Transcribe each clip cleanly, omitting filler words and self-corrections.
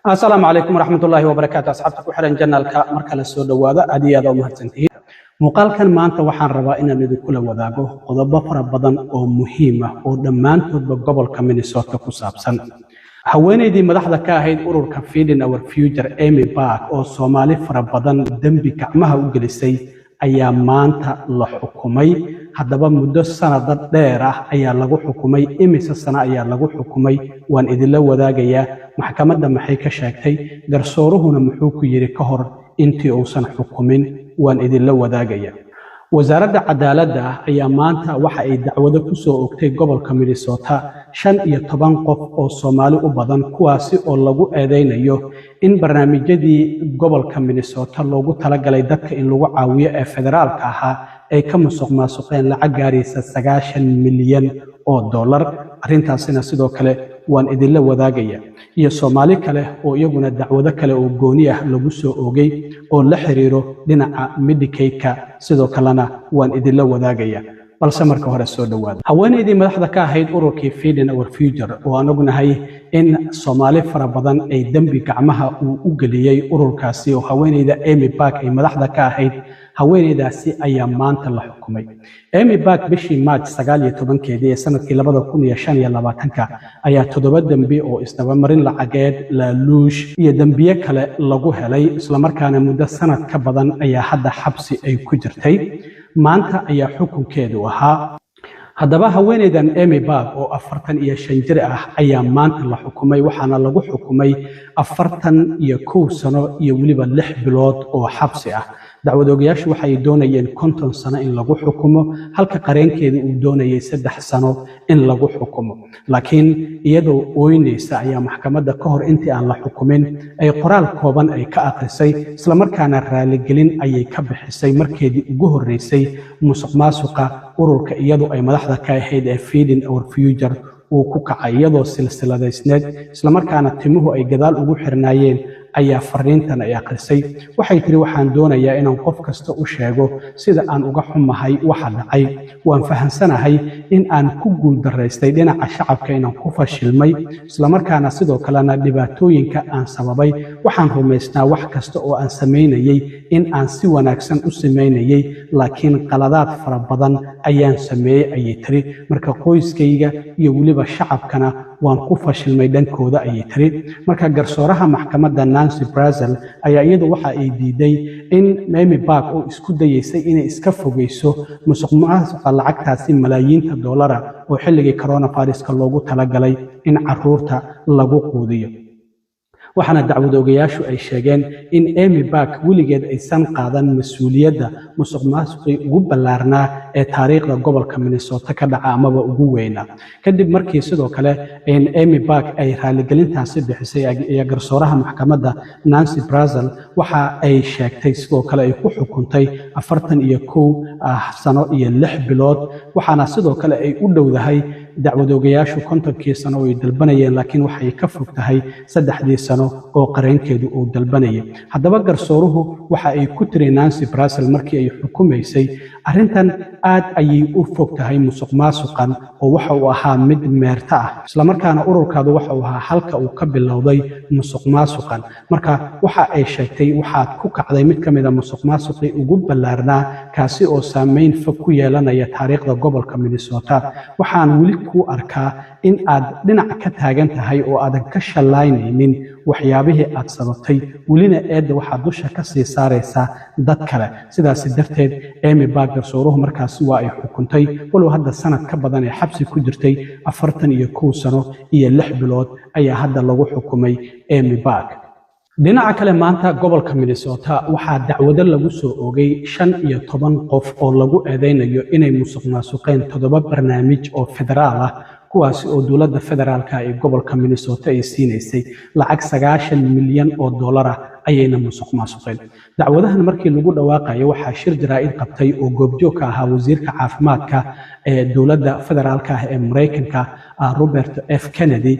السلام عليكم ورحمة الله وبركاته. أصحابك وحرن جنة مركز السود وهذا أدي هذا ومهتنتين. مقال كان ما أنت وحن ربائنا ندي كل وذاقه قضب فرب بدن أو مهمة أو دمان تطبق قبل كمن الصوت كوساب سنة. هواني دي مدحضة كاهيد أورور كفيدين أو فيوتر إيمي باك أو صومالي فرب بدن دنبي كعمها وجلسي أيام ما أنت لحكومي haddaba muddo sanad dheer ah ayaa lagu xukumay imise sana ayaa lagu xukumay waan idin wadaagayaa maxkamadda maxay ka sheegtay garsooruhuna muxuu ku yiri ka hor intii uusan xukumin waan idin wadaagayaa wasaaradda cadaaladda ayaa maanta waxa ay dacwado ku soo ogtay gobolka Minnesota 15 qof oo Soomaali u badan kuwaasi oo lagu eedeynayo in barnaamijyadii gobolka Minnesota loogu talagalay dadka in lagu caawiyo ee federaalka ahaa ay ka musuqmaasuqeen lacag gaaraysa 90 milyan oo dollar arintaasina sidoo kale waan idin wadaagaya iyo Soomaali kale oo iyaguna dacwado kale oo gooni ah lagu soo oogay oo la xiriiro dhinaca Medicaid-ka sidoo kalena waan idin wadaagaya balse marka hore soo dhawaada haweeneydii madaxda ka ahayd ururkii Feeding Our Future oo aan ognahay in Soomaali fara badan ay dambi gacmaha u galiyay ururkaasi oo haweeneyda Amy Park ay madaxda ka ahayd haweeneydaasi ayaa maanta la xukumay Amy Park bishii March 19 ee sanadkii 2025 ayaa 7 dambi oo isdabamarin lacageed laaluush iyo dambiye kale lagu helay isla markaana muddo sanad ka badan ayaa hadda xabsi ay ku jirtay maanta ayaa xukunkeedu ahaa haddaba haweeneydan Amy Park oo 45 jir ah ayaa maanta la xukumay waxaana lagu xukumay 41 sano iyo waliba 6 bilood oo xabsi ah dacwadoogayaashu waxay doonayeen 50 sano in lagu xukumo halka qareenkeedu uu doonayay 3 sano in lagu xukumo laakiin iyadoo ooynaysa ayaa maxkamadda ka hor intii aan la xukumin ay qoraal kooban ay ka aqrisay isla markaana raali gelin ayay ka bixisay markeedii ugu horeysay musuqmaasuqa ururka iyadoo ay madaxda ka ahayd ee Feeding Our Future uu ku kacay iyadoo silsiladeysneed isla markaana timuhu ay gadaal ugu xirnaayeen ayaa fariintan ay aqrisay waxay tiri waxaan doonayaa inaan qof kasta u sheego sida aan uga xumahay waxa dhacay waan fahansanahay in aan ku guul dareystay dhinaca shacabka inaan ku fashilmay isla markaana sidoo kalena dhibaatooyinka aan sababay waxaan rumaysnaa wax kasta oo aan sameynayay in aan si wanaagsan u sameynayay laakiin qaladaad fara badan ayaan sameeyay ayay tiri marka qoyskayga iyo waliba shacabkana waan ku fashilmay dhankooda ayay tiri marka garsooraha maxkamadda Nancy Brazel ayaa iyadu waxa ay diiday in Amy Park oo isku dayeysay inay iska fogeyso musuqmaasuqa lacagtaasi malaayiinta dollara oo xilligii coronavirus-ka loogu talagalay in caruurta lagu quudiyo waxaana dacwadoogayaashu ay sheegeen in Amy Park weligeed aysan qaadan mas'uuliyadda musuqmaasuqii ugu ballaarnaa ee taariikhda gobolka Minnesota ka dhaca amaba ugu weynaa kadib markii sidoo kale Amy Park ay raaligelintaasi bixisay ee garsooraha maxkamadda Nancy Brazel waxa ay sheegtay sidoo kale ay ku xukuntay 41 sano iyo 6 bilood waxaana sidoo kale ay u dhowdahay dacwadoogayaashu 50 sano oo ay dalbanayeen laakiin waxay ka fog tahay 3 sano oo qareenkeedu uu dalbanayay haddaba garsooruhu waxa ay ku tiri Nancy Brazel markii ay xukumaysay arintan aad ayay u fog tahay musuqmaasuqan oo waxa uu ahaa mid meerta ah isla markaana ururkaadu waxa uu ahaa halka uu ka bilowday musuqmaasuqan marka waxa ay sheegtay waxaad ku kacday mid kamid ah musuqmaasuqii ugu ballaarnaa kaasi oo saameyn fog ku yeelanaya taariikhda gobolka Minnesota waxaan weli ku arkaa in aad dhinac ka taagan tahay oo aadan ka shalaynaynin waxyaabihii aad sababtay welina eedda waxaad dusha ka sii saaraysaa dad kale sidaas darteed Amy Park garsooruhu markaasi waa ay xukuntay walow hadda sanad ka badan ee xabsi ku jirtay 41 sano iyo 6 bilood ayaa hadda lagu xukumay Amy Park dhinaca kale maanta gobolka Minnesota waxaa dacwado lagu soo oogay 15 qof oo lagu eedeynayo inay musuqmaasuqeen 7 barnaamij oo federaal ah kuwaasi oo dowladda federaalka ee gobolka Minnesota ay siinaysay lacag 90 milyan oo dollar ah ayayna musuqmaasuqeen dacwadahan markii lagu dhawaaqayo waxaa shir jaraa'id qabtay oo goobjoog ka ahaa wasiirka caafimaadka ee dowladda federaalka ee Mareykanka Robert F Kennedy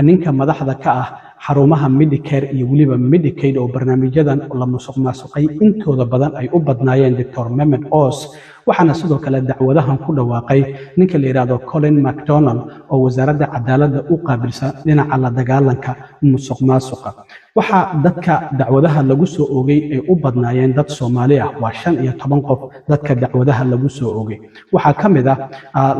ninka madaxda ka ah xarumaha Medicare iyo waliba Medicaid oo barnaamijyadan la musuqmaasuqay intooda badan ay u badnaayeen Dr. Mehmet Oz waxaana sidoo kale dacwadahan ku dhawaaqay ninka la yidhaahdo Colin McDonald oo wasaaradda cadaaladda u qaabilsan dhinaca la dagaalanka musuqmaasuqa. waxaa dadka dacwadaha lagu soo oogay ay u badnaayeen dad Soomaali ah, waa 15 qof dadka dacwadaha lagu soo oogay. waxaa ka mid ah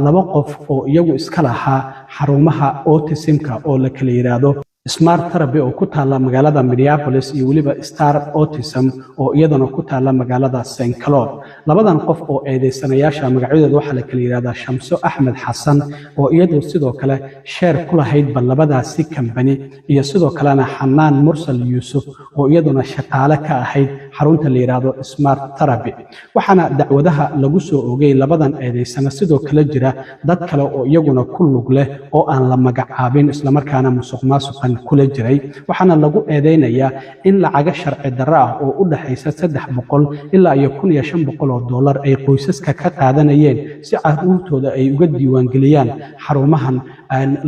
2 qof oo iyagu iska lahaa xarumaha autismka oo la kala yiraahdo Smart Therapy oo ku taala magaalada Minneapolis iyo waliba Star Autism oo iyadana ku taala magaalada St. Cloud. labadan qof oo eedeysanayaasha magacyadooda waxaa la kala yiraahdaa Shamso Axmed Xasan oo iyadu sidoo kale share ku lahayd labadaasi company, iyo sidoo kalena Xanaan Mursal Yuusuf oo iyaduna shaqaale ka ahayd xarunta la yiraahdo Smart Therapy. waxaana dacwadaha lagu soo oogay labadan eedeysana sidoo kale jira dad kale oo iyaguna ku lug leh oo aan la magacaabin isla markaana musuqmaasuqan kula jiray. waxaana lagu eedeynayaa in lacaga sharci darro ah oo u dhaxaysa 300 ilaa iyo $1,500 ay qoysaska ka qaadanayeen si carruurtooda ay uga diiwaangeliyaan xarumahan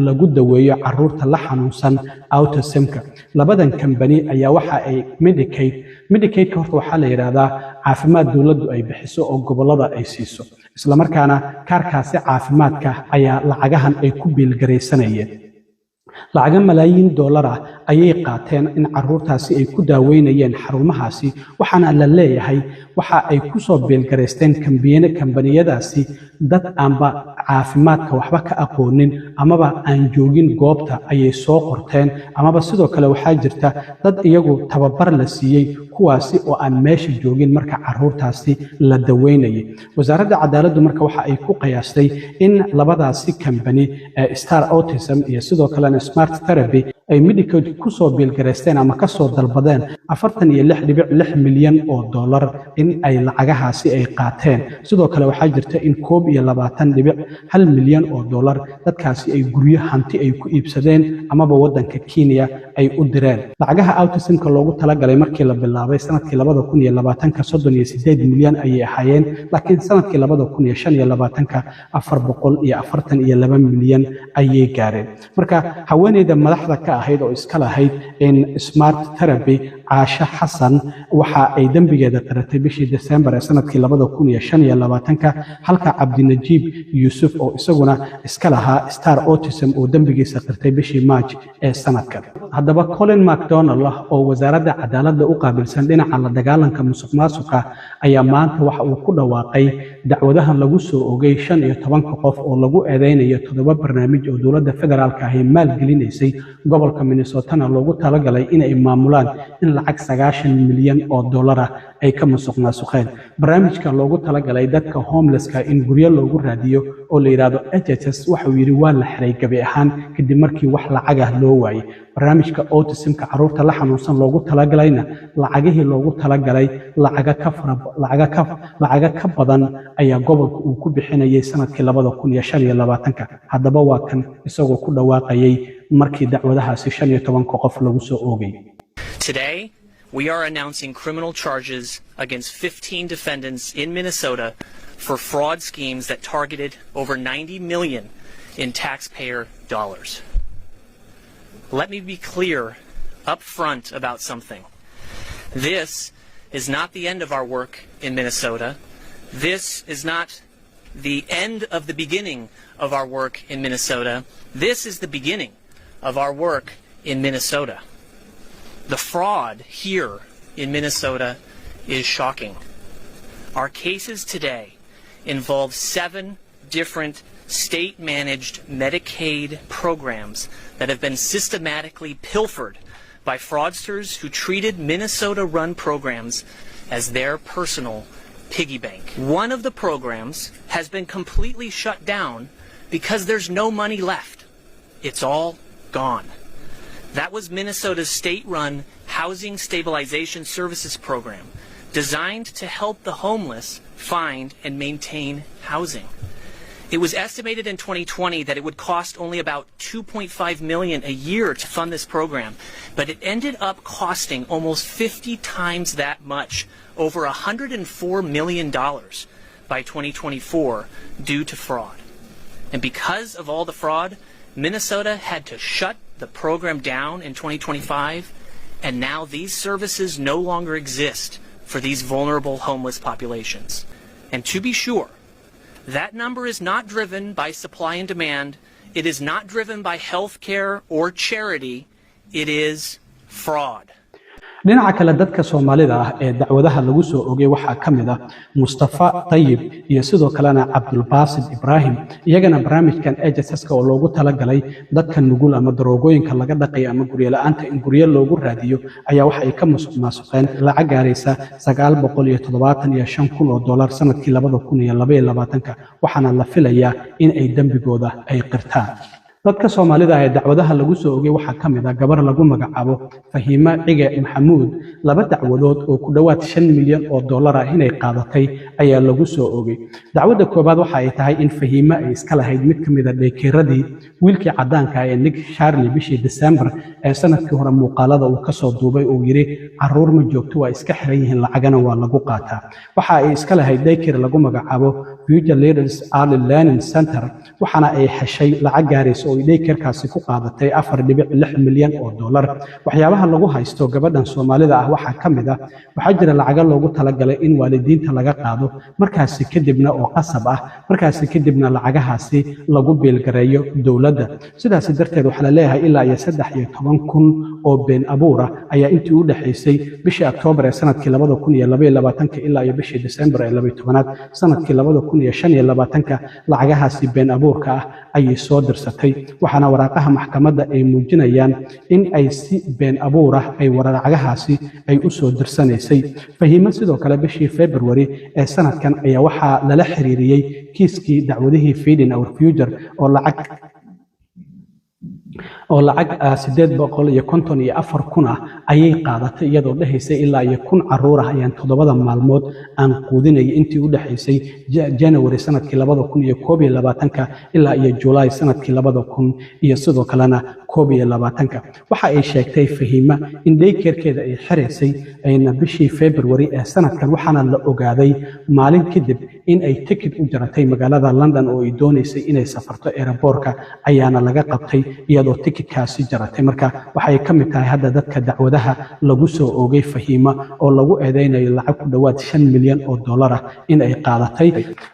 lagu daweeyo carruurta la xanuunsan autismka. labadan company ayaa waxa ay Medicaid horta waxaa la yiraahdaa caafimaad dawladdu ay bixiso oo gobolada ay siiso, isla markaana kaarkaasi caafimaadka ayaa lacagahan ay ku biilgaraysanayeen. lacaga malaayiin dollar ah ayay qaateen in carruurtaasi ay ku daaweynayeen xarumahaasi, waxaana la leeyahay waxa ay ku soo biilgaraysteen kambaniyadaasi dad aanba caafimaadka waxba ka aqoonin amaba aan joogin goobta ayay soo qorteen, amaba sidoo kale waxaa jirta dad iyagu tababar la siiyey kuwaasi oo aan meesha joogin marka carruurtaasi la daweynayay. wasaaradda cadaaladdu marka waxa ay ku qiyaastay in labadaasi company Star Autism iyo sidoo kalena Smart Therapy ay Medicaid ku soo biilgaraysteen ama ka soo dalbadeen $46.6 milyan in ay lacagahaasi ay qaateen. sidoo kale waxaa jirta in $21.1 milyan dadkaasi ay guryo hanti ay ku iibsadeen amaba waddanka Kenya ay u direen. lacagaha autismka loogu talagalay markii la bilaabay sanadkii 2020 38 milyan ayay ahaayeen, laakiin sanadkii 2025 442 milyan ayay gaareen. marka haweeneyda madaxda ka ahayd oo iska lahayd in Smart Therapy Caasha Xasan waxa ay dambigeeda qiratay bishii December ee sanadkii 2025, halka Cabdinajiib Yuusuf oo isaguna iska lahaa Star Autism oo dambigiisa qirtay bishii March ee sanadkan. haddaba Colin McDonald oo wasaaradda cadaaladda u qaabilsan dhinaca la dagaalanka musuqmaasuqa ayaa maanta waxa uu ku dhawaaqay dacwadahan lagu soo oogay 15 qof oo lagu eedeynayo 7 barnaamij oo dowladda federaalka ah ay maalgelinaysay gobolka Minnesota loogu talagalay in ay maamulaan in lacag $90 milyan ay ka musuqmaasuqeen. barnaamijka loogu talagalay dadka homelesska in guryo loogu raadiyo oo la yiraahdo HHS waxa uu yiri waa la xiray gabi ahaan kadib markii wax lacag ah loo waayay. barnaamijka autismka carruurta la xanuunsan loogu talagalayna lacagihii loogu talagalay lacaga ka badan ayaa gobolka uu ku bixinayay sanadkii 2025. haddaba waa kan isagoo ku dhawaaqayay markii dacwadahaasi 15 qof lagu soo oogay. Today, we are announcing criminal charges against 15 defendants in Minnesota for fraud schemes that targeted over $90 million in taxpayer dollars. Let me be clear up front about something. This is not the end of our work in Minnesota. This is not the end of the beginning of our work in Minnesota. This is the beginning of our work in Minnesota. The fraud here in Minnesota is shocking. Our cases today involve 7 different state-managed Medicaid programs that have been systematically pilfered by fraudsters who treated Minnesota-run programs as their personal piggy bank. One of the programs has been completely shut down because there's no money left. It's all gone. That was Minnesota's state-run Housing Stabilization Services program, designed to help the homeless find and maintain housing. It was estimated in 2020 that it would cost only about $2.5 million a year to fund this program, but it ended up costing almost 50 times that much, over $104 million by 2024 due to fraud. And because of all the fraud, Minnesota had to shut the program down in 2025, and now these services no longer exist for these vulnerable homeless populations. And to be sure, that number is not driven by supply and demand. It is not driven by healthcare or charity. It is fraud. dhinaca kale dadka Soomaalida ah ee dacwadaha lagu soo oogay waxaa ka mid ah Mustafa Tayyib iyo sidoo kalena Abdul Basit Ibrahim iyagana barnaamijkan HSS-ka oo loogu talagalay dadka nugul ama daroogooyinka laga dhaqay ama guryo la'aanta in guryo loogu raadiyo ayaa waxa ay ka musuqmaasuqeen lacag gaaraysa $975,000 sanadkii 2022 waxaana la filayaa in ay dambigooda ay qirtaan dadka Soomaalida ee dacwadaha lagu soo oogay waxaa ka mid ah gabar lagu magacaabo Fahiima Cige Maxamuud laba dacwadood oo ku dhawaad $5 milyan inay qaadatay ayaa lagu soo oogay dacwadda koobaad waxa ay tahay in Fahiima ay iska lahayd mid ka mid ah dheekeeradii wiilkii cadaanka ah ee Nick Charlie bishii December ee sanadkii hore muuqaalada uu ka soo duubay oo yiri caruur ma joogto waa iska xiran yihiin lacagana waa lagu qaataa waxa ay iska lahayd dheekeer lagu magacaabo Future Leaders Early Learning Center waxaana ay heshay lacag gaaraysa oo dheekeerkaasi ku qaadatay $4.6 milyan waxyaabaha lagu haysto gabadhan Soomaalida ah waxa ka mid ah waxa jira lacag loogu talagalay in waalidiinta laga qaado markaasi kadibna oo qasab ah markaasi kadibna lacagahaasi lagu beelgareeyo dawladda sidaas darteed waxa la leeyahay ilaa 13,000 oo been abuur ah ayaa intii u dhaxaysay bishii October ee sanadkii 2022 ilaa bishii December ee 12 sanadkii 2025 lacagahaasi been abuurka ah ayay soo dirsatay waxaana waraaqaha maxkamadda ay muujinayaan in ay si been abuur ah ay waraaqahaasi ay u soo dirsanaysay Fahiima sidoo kale bishii February ee sanadkan ayaa waxa lala xiriiriyay kiiskii dacwadihii Feeding Our Future oo lacag 854,000 ah ayay qaadatay iyadoo dhahaysay ilaa 1,000 caruur ah ayaan 7 maalmood aan quudinay intii u dhaxaysay January sanadkii 2021 ilaa July sanadkii 2000 iyo sidoo kalena 2020 waxa ay sheegtay Fahiima in daykeerkeeda ay xiraysay ayna bishii February ee sanadkan waxaana la ogaaday maalin kadib in ay ticket u jaratay magaalada London oo ay doonaysay inay safarto airportka ayaana laga qabtay iyadoo ticketkaasi jaratay marka waxay ka mid tahay hadda dadka dacwadaha lagu soo oogay Fahiima oo lagu eedeynayo lacag ku dhawaad $5 milyan in ay qaadatay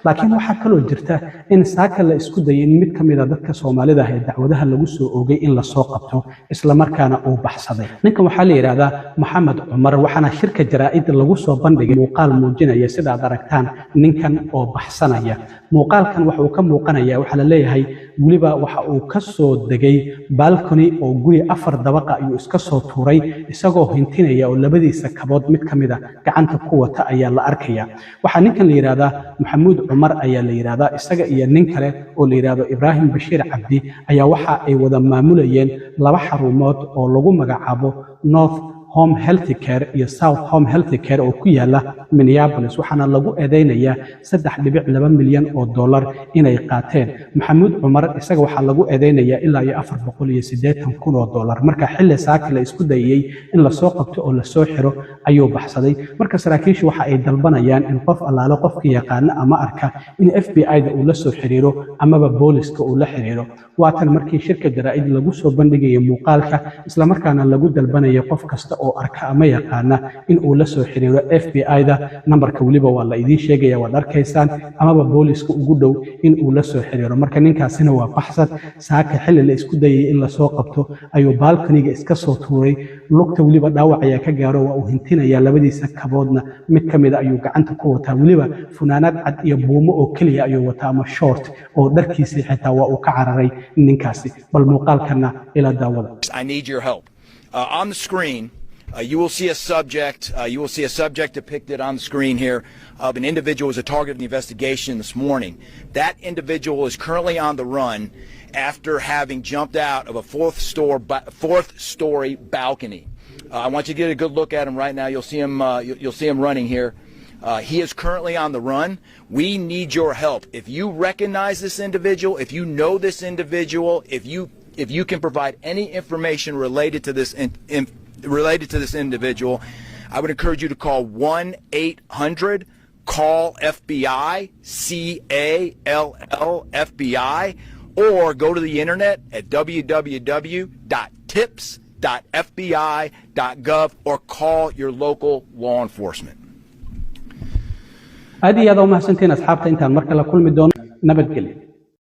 laakiin waxa kale oo jirta in saaka la isku dayay mid ka mid ah dadka Soomaalida ee dacwadaha lagu soo oogay in la soo qabto isla markaana uu baxsaday ninkan waxa la yiraahdaa Maxamed Cumar waxaana shirka jaraa'id lagu soo bandhigay muuqaal muujinaya sida aad aragtaan ninkan oo baxsanaya muuqaalkan waxa uu ka muuqanayaa waxa la leeyahay waliba waxa uu ka soo degay balcony oo guri 4 dabaqa ayuu iska soo tuuray isagoo hintinaya oo labadiisa kabood mid ka mid ah gacanta ku wata ayaa la arkaya waxa ninkan la yiraahdaa Maxamuud Cumar ayaa la yiraahdaa isaga iyo nin kale oo la yiraahdo Ibrahim Bashiir Cabdi ayaa waxa ay wada maamulayeen laba xarumood oo lagu magacaabo North Home Health Care iyo South Home Health Care oo ku yaala Minneapolis waxaana lagu eedeynayaa $3.2 milyan inay qaateen Maxamuud Cumar isaga waxa lagu eedeynayaa ilaa $480,000 marka xilli saaka la isku dayay in la soo qabto oo la soo xiro ayuu baxsaday marka saraakiishu waxa ay dalbanayaan in qof allaale qofka yaqaan ama arka in FBI-da uu la soo xiriiro amaba booliska uu la xiriiro waatan markii shirka jaraa'id lagu soo bandhigay muuqaalka isla markaana lagu dalbanayay qof kasta oo arka ama yaqaana in uu la soo xiriiro FBI-da nambarka waliba waa la idin sheegaya waad arkaysaan amaba booliska ugu dhow in uu la soo xiriiro marka ninkaasina waa baxsad saaka xilli la isku dayay in la soo qabto ayuu balcony-ga iska soo tuuray lugta waliba dhaawac ayaa ka gaaro waa uu hintinaya labadiisa kaboodna mid ka mid ayuu gacanta ku wataa waliba funaanad cad iyo buumo oo kaliya ayuu wataa ama short oo dharkiisii xitaa waa uu ka cararay ninkaasi bal muuqaalkana ila daawada I need your help on the screen you will see a subject depicted on the screen here of an individual who was a target of the investigation this morning. That individual is currently on the run after having jumped out of a fourth story balcony. I want you to get a good look at him right now. You'll see him running here. He is currently on the run. We need your help. If you recognize this individual, if you know this individual, if you can provide any information related to this individual, I would encourage you to call 1-800-CALL-FBI, CALL-FBI, or go to the internet at www.tips.fbi.gov or call your local law enforcement. هذه هذا وما سنتين أصحاب تنتهي المركلة كل مدون نبت قليل